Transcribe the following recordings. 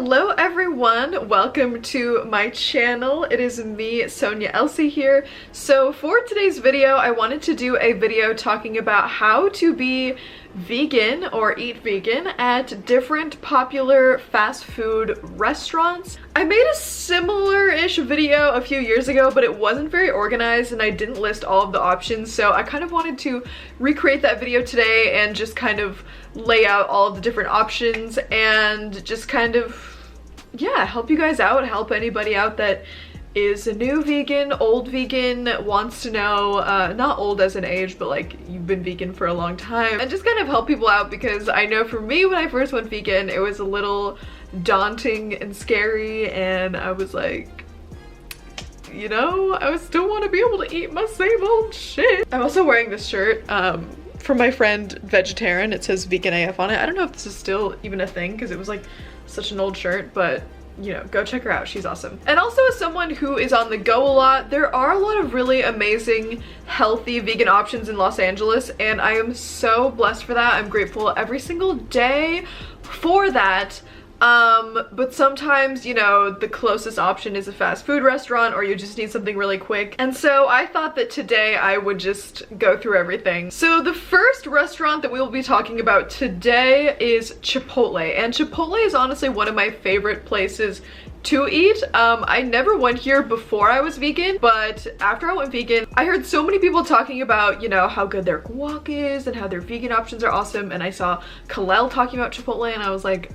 Hello everyone, welcome to my channel. It is me, Sonia.elsie here. So for today's video, I wanted to do a video talking about how to be vegan or eat vegan at different popular fast food restaurants. I made a similar-ish video a few years ago, but it wasn't very organized and I didn't list all of the options, so I kind of wanted to recreate that video today and just kind of lay out all of the different options and just kind of, yeah, help you guys out, help anybody out that is a new vegan, old vegan, wants to know, not old as an age, but like you've been vegan for a long time, and just kind of help people out, because I know for me when I first went vegan it was a little daunting and scary, and I was like, you know, I still want to be able to eat my same old shit. I'm also wearing this shirt from my friend Vegetarian. It says Vegan AF on it. I don't know if this is still even a thing because it was like such an old shirt, but you know, go check her out, she's awesome. And also, as someone who is on the go a lot, there are a lot of really amazing healthy vegan options in Los Angeles, and I am so blessed for that. I'm grateful every single day for that. But sometimes, you know, the closest option is a fast food restaurant, or you just need something really quick. And so I thought that today I would just go through everything. So the first restaurant that we will be talking about today is Chipotle. And Chipotle is honestly one of my favorite places to eat. I never went here before I was vegan, but after I went vegan, I heard so many people talking about, you know, how good their guac is and how their vegan options are awesome. And I saw Kalel talking about Chipotle and I was like,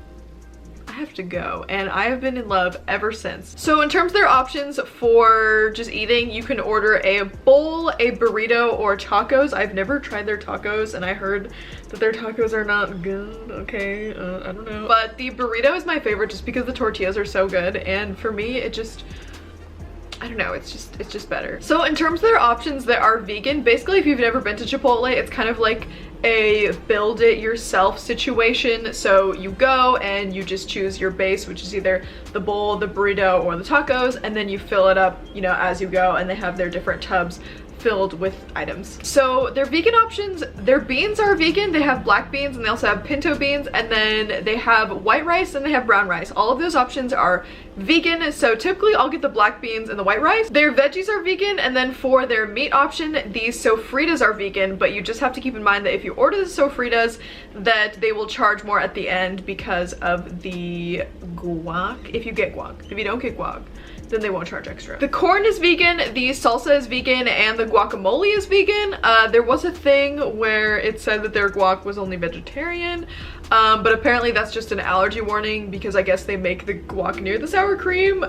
I have to go, and I have been in love ever since. So in terms of their options for just eating, you can order a bowl, a burrito, or tacos. I've never tried their tacos and I heard that their tacos are not good. Okay, I don't know. But the burrito is my favorite just because the tortillas are so good, and for me it just, I don't know, it's just better. So in terms of their options that are vegan, basically if you've never been to Chipotle, it's kind of like a build it yourself situation. So you go and you just choose your base, which is either the bowl, the burrito, or the tacos, and then you fill it up, you know, as you go, and they have their different tubs filled with items. So their vegan options, their beans are vegan. They have black beans and they also have pinto beans, and then they have white rice and they have brown rice. All of those options are vegan, so typically I'll get the black beans and the white rice. Their veggies are vegan, and then for their meat option, these sofritas are vegan, but you just have to keep in mind that if you order the sofritas, that they will charge more at the end because of the guac, if you get guac. If you don't get guac, then they won't charge extra. The corn is vegan, the salsa is vegan, and the guacamole is vegan. There was a thing where it said that their guac was only vegetarian, but apparently that's just an allergy warning because I guess they make the guac near the sour cream.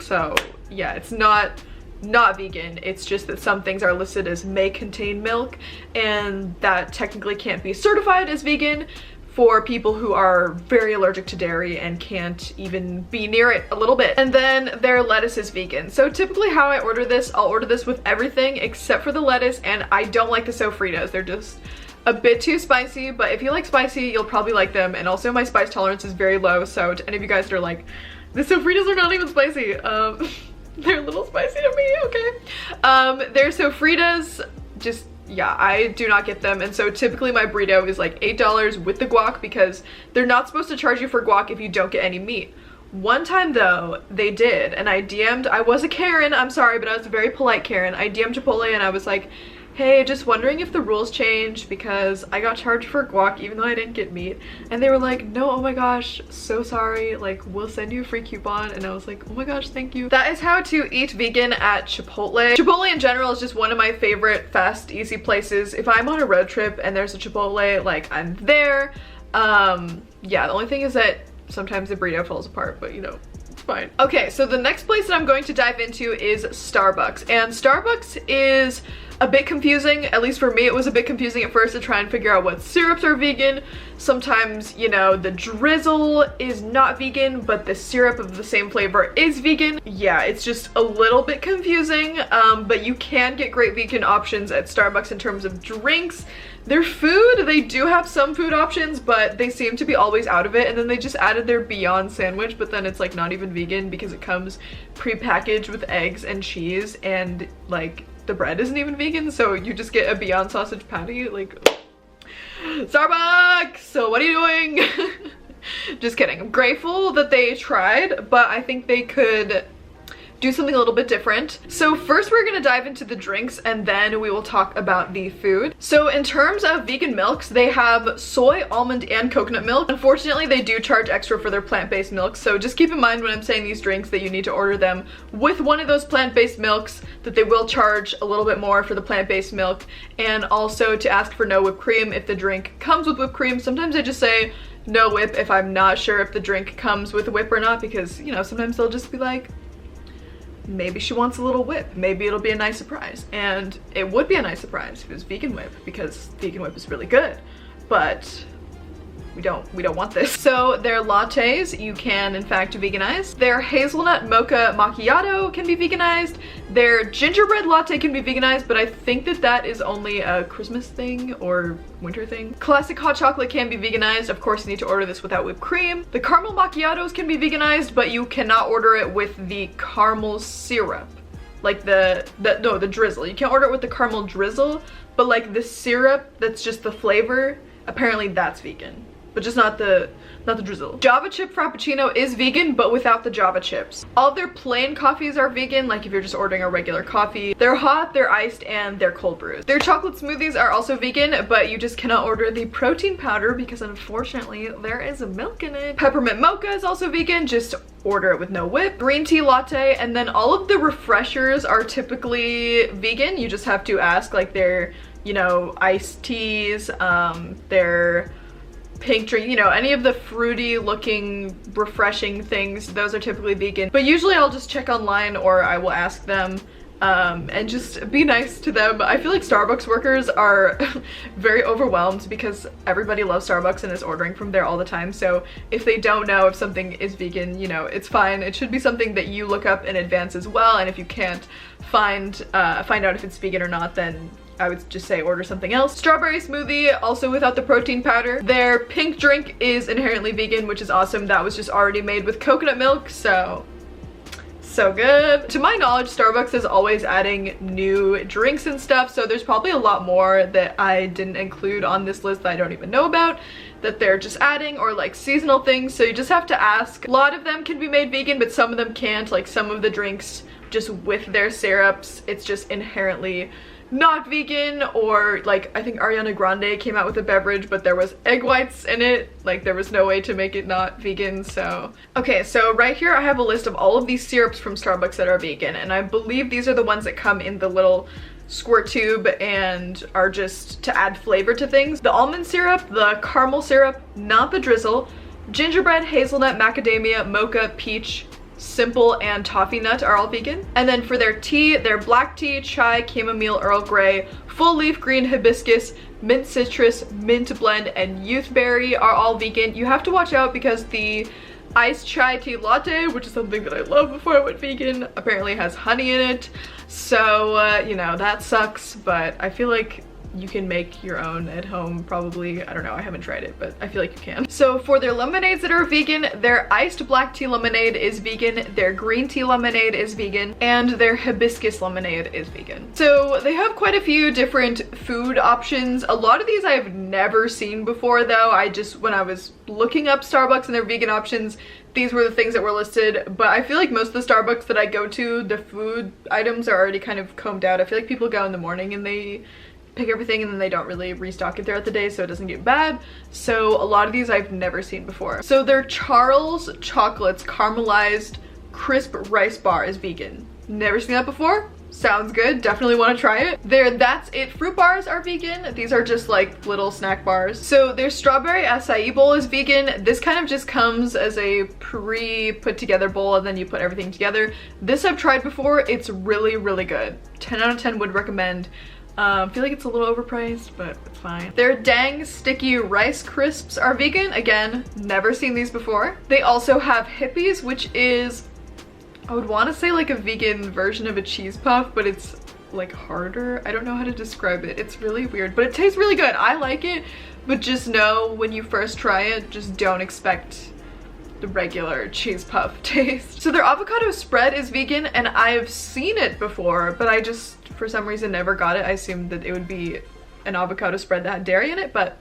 So yeah, it's not vegan. It's just that some things are listed as may contain milk, and that technically can't be certified as vegan for people who are very allergic to dairy and can't even be near it a little bit. And then their lettuce is vegan. So typically how I order this, I'll order this with everything except for the lettuce, and I don't like the sofritas. They're just a bit too spicy, but if you like spicy, you'll probably like them. And also my spice tolerance is very low, so to any of you guys that are like, the sofritas are not even spicy, they're a little spicy to me, okay. Their sofritas, just, yeah, I do not get them, and so typically my burrito is like $8 with the guac because they're not supposed to charge you for guac if you don't get any meat. One time though, they did, and I was a Karen, I'm sorry, but I was a very polite Karen. I DM'd Chipotle and I was like, hey, just wondering if the rules changed because I got charged for guac even though I didn't get meat. And they were like, no, oh my gosh, so sorry, like we'll send you a free coupon. And I was like, oh my gosh, thank you. That is how to eat vegan at Chipotle. Chipotle in general is just one of my favorite fast, easy places. If I'm on a road trip and there's a Chipotle, like I'm there. Yeah, the only thing is that sometimes the burrito falls apart, but you know, it's fine. Okay, so the next place that I'm going to dive into is Starbucks. And Starbucks is a bit confusing. At least for me, it was a bit confusing at first to try and figure out what syrups are vegan. Sometimes, you know, the drizzle is not vegan, but the syrup of the same flavor is vegan. Yeah, it's just a little bit confusing, but you can get great vegan options at Starbucks in terms of drinks. Their food, they do have some food options, but they seem to be always out of it. And then they just added their Beyond sandwich, but then it's like not even vegan because it comes pre-packaged with eggs and cheese, and like the bread isn't even vegan, so you just get a Beyond sausage patty. Like, Starbucks, so what are you doing? Just kidding. I'm grateful that they tried, but I think they could do something a little bit different. So first we're gonna dive into the drinks and then we will talk about the food. So in terms of vegan milks, they have soy, almond, and coconut milk. Unfortunately, they do charge extra for their plant-based milks, so just keep in mind when I'm saying these drinks that you need to order them with one of those plant-based milks, that they will charge a little bit more for the plant-based milk, and also to ask for no whipped cream if the drink comes with whipped cream. Sometimes I just say no whip if I'm not sure if the drink comes with whip or not, because, you know, sometimes they'll just be like, maybe she wants a little whip, maybe it'll be a nice surprise. And it would be a nice surprise if it was vegan whip, because vegan whip is really good, but we don't want this. So their lattes you can in fact veganize. Their hazelnut mocha macchiato can be veganized. Their gingerbread latte can be veganized, but I think that that is only a Christmas thing or winter thing. Classic hot chocolate can be veganized. Of course, you need to order this without whipped cream. The caramel macchiatos can be veganized, but you cannot order it with the caramel syrup. Like the drizzle. You can't order it with the caramel drizzle, but like the syrup that's just the flavor, apparently that's vegan. But just not the drizzle. Java chip frappuccino is vegan, but without the Java chips. All of their plain coffees are vegan, like if you're just ordering a regular coffee. They're hot, they're iced, and they're cold brews. Their chocolate smoothies are also vegan, but you just cannot order the protein powder because unfortunately there is milk in it. Peppermint mocha is also vegan, just order it with no whip. Green tea latte, and then all of the refreshers are typically vegan. You just have to ask, like their, you know, iced teas, their pink drink, you know, any of the fruity looking refreshing things, those are typically vegan. But usually I'll just check online or I will ask them and just be nice to them. I feel like Starbucks workers are very overwhelmed because everybody loves Starbucks and is ordering from there all the time. So if they don't know if something is vegan, you know, it's fine. It should be something that you look up in advance as well. And if you can't find out if it's vegan or not, then I would just say order something else. Strawberry smoothie, also without the protein powder. Their pink drink is inherently vegan, which is awesome. That was just already made with coconut milk, so good. To my knowledge, Starbucks is always adding new drinks and stuff, so there's probably a lot more that I didn't include on this list that I don't even know about, that they're just adding, or like seasonal things, so you just have to ask. A lot of them can be made vegan, but some of them can't. Like some of the drinks, just with their syrups, it's just inherently not vegan. Or like I think Ariana Grande came out with a beverage but there was egg whites in it, like there was no way to make it not vegan. So okay, so right here I have a list of all of these syrups from Starbucks that are vegan, and I believe these are the ones that come in the little squirt tube and are just to add flavor to things. The almond syrup, the caramel syrup, not the drizzle, gingerbread, hazelnut, macadamia, mocha, peach, simple, and toffee nut are all vegan. And then for their tea, their black tea, chai, chamomile, Earl Grey, full leaf green hibiscus, mint citrus, mint blend, and youthberry are all vegan. You have to watch out because the iced chai tea latte, which is something that I loved before I went vegan, apparently has honey in it. So, you know, that sucks, but I feel like you can make your own at home probably. I don't know, I haven't tried it, but I feel like you can. So for their lemonades that are vegan, their iced black tea lemonade is vegan, their green tea lemonade is vegan, and their hibiscus lemonade is vegan. So they have quite a few different food options. A lot of these I've never seen before though. When I was looking up Starbucks and their vegan options, these were the things that were listed, but I feel like most of the Starbucks that I go to, the food items are already kind of combed out. I feel like people go in the morning and they pick everything and then they don't really restock it throughout the day so it doesn't get bad. So a lot of these I've never seen before. So their Charles Chocolates caramelized crisp rice bar is vegan. Never seen that before. Sounds good, definitely want to try it. Their That's It fruit bars are vegan. These are just like little snack bars. So their strawberry acai bowl is vegan. This kind of just comes as a pre-put together bowl and then you put everything together. This I've tried before, it's really, really good. 10 out of 10 would recommend. I feel like it's a little overpriced, but it's fine. Their Dang Sticky Rice Crisps are vegan. Again, never seen these before. They also have Hippies, which is, I would want to say like a vegan version of a cheese puff, but it's like harder. I don't know how to describe it. It's really weird, but it tastes really good. I like it, but just know when you first try it, just don't expect the regular cheese puff taste. So their avocado spread is vegan, and I've seen it before, but I just, for some reason, never got it. I assumed that it would be an avocado spread that had dairy in it, but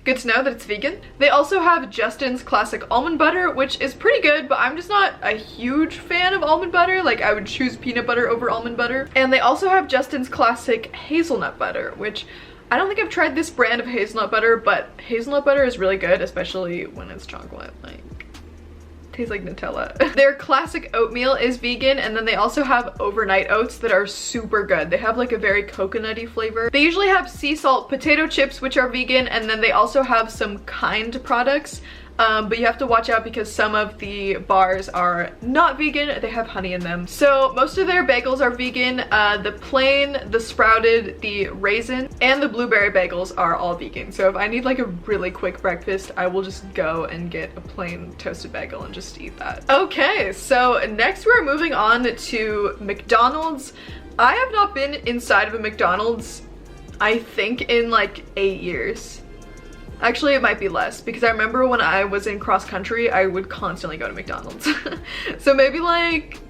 Good to know that it's vegan. They also have Justin's classic almond butter, which is pretty good, but I'm just not a huge fan of almond butter. Like, I would choose peanut butter over almond butter. And they also have Justin's classic hazelnut butter, which I don't think I've tried this brand of hazelnut butter, but hazelnut butter is really good, especially when it's chocolate. Like, tastes like Nutella. Their classic oatmeal is vegan, and then they also have overnight oats that are super good. They have like a very coconutty flavor. They usually have sea salt potato chips, which are vegan, and then they also have some Kind products. But you have to watch out because some of the bars are not vegan. They have honey in them. So most of their bagels are vegan. The plain, the sprouted, the raisin, and the blueberry bagels are all vegan. So if I need like a really quick breakfast, I will just go and get a plain toasted bagel and just eat that. Okay, so next we're moving on to McDonald's. I have not been inside of a McDonald's, I think, in like 8 years. Actually, it might be less, because I remember when I was in cross country, I would constantly go to McDonald's. So maybe like,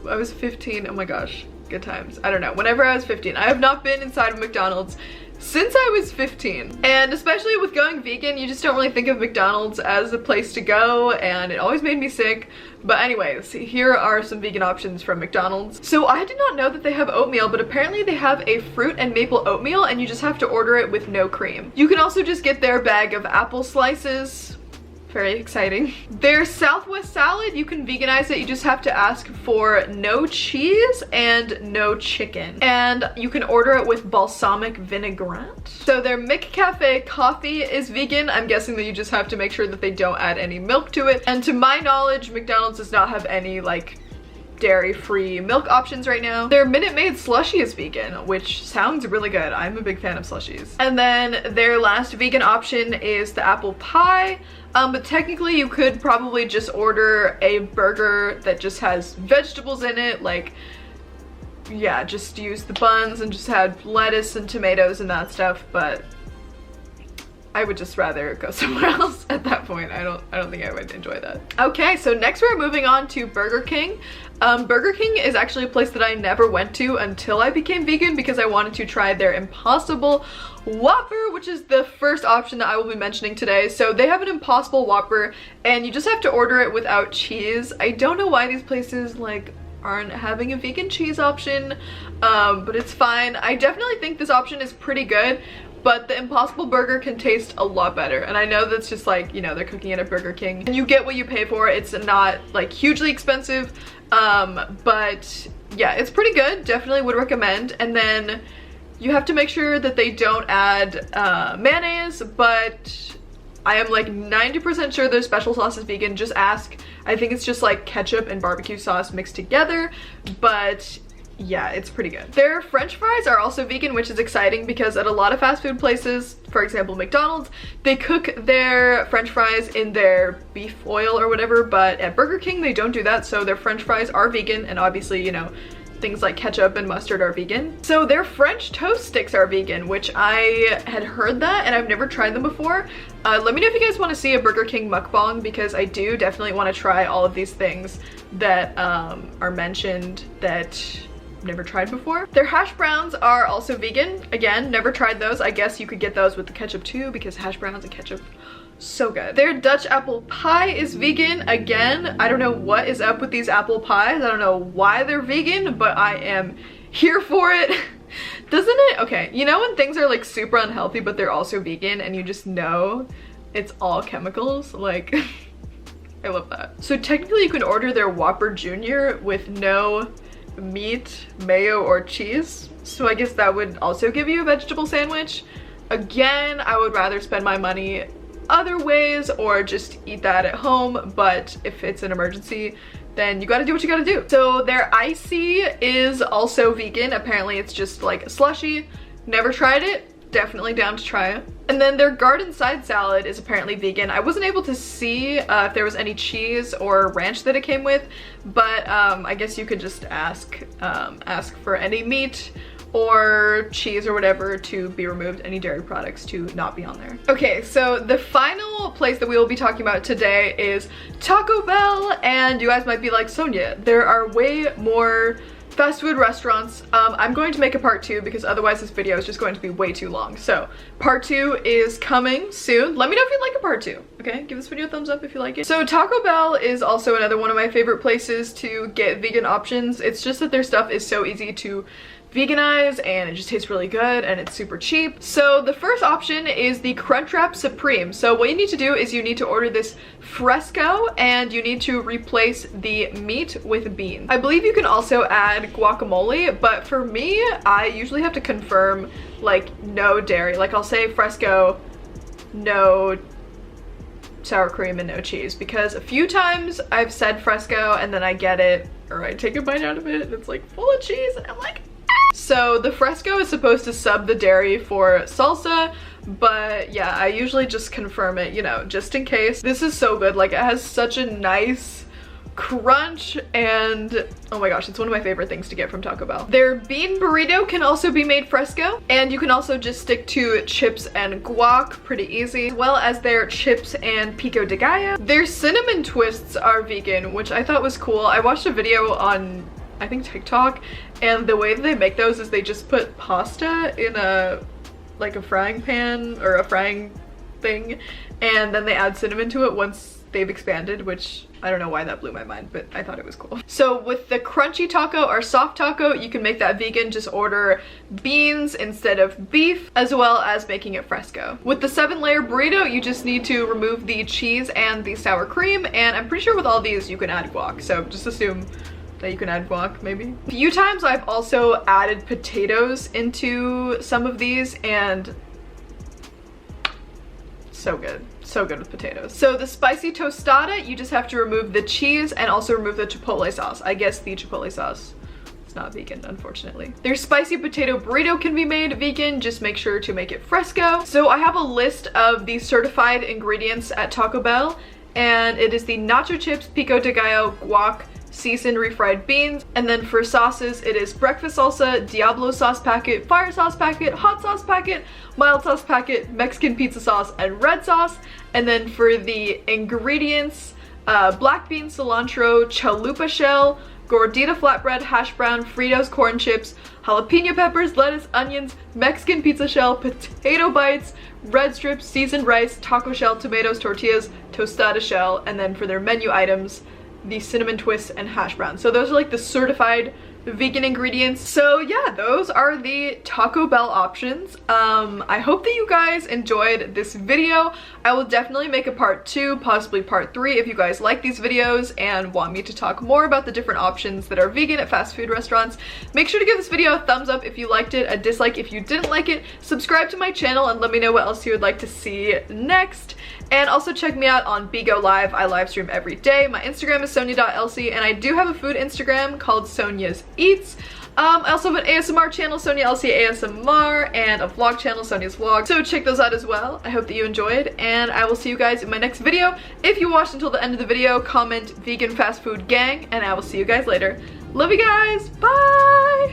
I was 15, oh my gosh, good times. I don't know, whenever I was 15. I have not been inside of McDonald's since I was 15. And especially with going vegan, you just don't really think of McDonald's as a place to go, and it always made me sick. But anyways, here are some vegan options from McDonald's. So I did not know that they have oatmeal, but apparently they have a fruit and maple oatmeal, and you just have to order it with no cream. You can also just get their bag of apple slices. Very exciting. Their Southwest salad, you can veganize it. You just have to ask for no cheese and no chicken. And you can order it with balsamic vinaigrette. So their McCafe coffee is vegan. I'm guessing that you just have to make sure that they don't add any milk to it. And to my knowledge, McDonald's does not have any like dairy-free milk options right now. Their Minute Maid slushie is vegan, which sounds really good. I'm a big fan of slushies. And then their last vegan option is the apple pie. But technically you could probably just order a burger that just has vegetables in it, like, yeah, just use the buns and just add lettuce and tomatoes and that stuff, but I would just rather go somewhere else at that point. I don't think I would enjoy that. Okay, so next we're moving on to Burger King. Burger King is actually a place that I never went to until I became vegan because I wanted to try their Impossible Whopper, which is the first option that I will be mentioning today. So they have an Impossible Whopper and you just have to order it without cheese. I don't know why these places like aren't having a vegan cheese option, but it's fine. I definitely think this option is pretty good, but the Impossible Burger can taste a lot better. And I know that's just like, you know, they're cooking it at Burger King and you get what you pay for. It's not like hugely expensive, but yeah, it's pretty good. Definitely would recommend. And then you have to make sure that they don't add mayonnaise, but I am like 90% sure their special sauce is vegan. Just ask. I think it's just like ketchup and barbecue sauce mixed together, but yeah, it's pretty good. Their French fries are also vegan, which is exciting because at a lot of fast food places, for example McDonald's, they cook their French fries in their beef oil or whatever, but at Burger King they don't do that, so their French fries are vegan, and obviously, you know, things like ketchup and mustard are vegan. So their French toast sticks are vegan, which I had heard that and I've never tried them before. Let me know if you guys want to see a Burger King mukbang, because I do definitely want to try all of these things that are mentioned that I've never tried before. Their hash browns are also vegan. Again, never tried those. I guess you could get those with the ketchup too, because hash browns and ketchup, so good. Their Dutch apple pie is vegan. Again, I don't know what is up with these apple pies. I don't know why they're vegan, but I am here for it. Doesn't it? Okay, you know when things are like super unhealthy, but they're also vegan and you just know it's all chemicals? Like, I love that. So technically you can order their Whopper Jr. with no meat, mayo, or cheese. So I guess that would also give you a vegetable sandwich. Again, I would rather spend my money other ways or just eat that at home, but if it's an emergency, then you gotta do what you gotta do. So their icy is also vegan. Apparently it's just like a slushie. Never tried it. Definitely down to try it. And then their garden side salad is apparently vegan. I wasn't able to see if there was any cheese or ranch that it came with, but I guess you could just ask for any meat or cheese or whatever to be removed, any dairy products to not be on there. Okay, so the final place that we will be talking about today is Taco Bell, and you guys might be like, Sonia, there are way more fast food restaurants. I'm going to make a part 2 because otherwise this video is just going to be way too long. So part 2 is coming soon. Let me know if you'd like a part 2, okay? Give this video a thumbs up if you like it. So Taco Bell is also another one of my favorite places to get vegan options. It's just that their stuff is so easy to veganize and it just tastes really good and it's super cheap. So the first option is the Crunchwrap Supreme. So what you need to do is you need to order this fresco and you need to replace the meat with beans. I believe you can also add guacamole, but for me, I usually have to confirm like no dairy. Like I'll say fresco, no sour cream and no cheese, because a few times I've said fresco and then I get it or I take a bite out of it and it's like full of cheese and I'm like, so the fresco is supposed to sub the dairy for salsa, but yeah, I usually just confirm it, you know, just in case. This is so good. Like it has such a nice crunch and oh my gosh, it's one of my favorite things to get from Taco Bell. Their bean burrito can also be made fresco, and you can also just stick to chips and guac pretty easy, as well as their chips and pico de gallo. Their cinnamon twists are vegan, which I thought was cool. I watched a video on I think TikTok, and the way that they make those is they just put pasta in a like a frying pan or a frying thing, and then they add cinnamon to it once they've expanded, which I don't know why that blew my mind, but I thought it was cool. So with the crunchy taco or soft taco, you can make that vegan. Just order beans instead of beef, as well as making it fresco. With the 7-layer burrito, you just need to remove the cheese and the sour cream, and I'm pretty sure with all these you can add guac, so just assume that you can add guac maybe. A few times I've also added potatoes into some of these and so good. So good with potatoes. So the spicy tostada, you just have to remove the cheese and also remove the chipotle sauce. I guess the chipotle sauce is not vegan, unfortunately. Their spicy potato burrito can be made vegan, just make sure to make it fresco. So I have a list of the certified ingredients at Taco Bell, and it is the nacho chips, pico de gallo, guac, seasoned refried beans, and then for sauces it is breakfast salsa, Diablo sauce packet, fire sauce packet, hot sauce packet, mild sauce packet, Mexican pizza sauce, and red sauce. And then for the ingredients, black bean, cilantro, chalupa shell, gordita flatbread, hash brown, Fritos corn chips, jalapeno peppers, lettuce, onions, Mexican pizza shell, potato bites, red strips, seasoned rice, taco shell, tomatoes, tortillas, tostada shell, and then for their menu items, the cinnamon twists and hash browns. So those are like the certified vegan ingredients. So yeah, those are the Taco Bell options. I hope that you guys enjoyed this video. I will definitely make a part 2, possibly part 3 if you guys like these videos and want me to talk more about the different options that are vegan at fast food restaurants. Make sure to give this video a thumbs up if you liked it, a dislike if you didn't like it, subscribe to my channel and let me know what else you would like to see next. And also check me out on Bigo Live. I live stream every day. My Instagram is sonia.elsie, and I do have a food Instagram called Sonia's Eats. I also have an ASMR channel, Sonia.elsie ASMR, and a vlog channel, Sonia's Vlog. So check those out as well. I hope that you enjoyed, and I will see you guys in my next video. If you watched until the end of the video, comment vegan fast food gang, and I will see you guys later. Love you guys. Bye!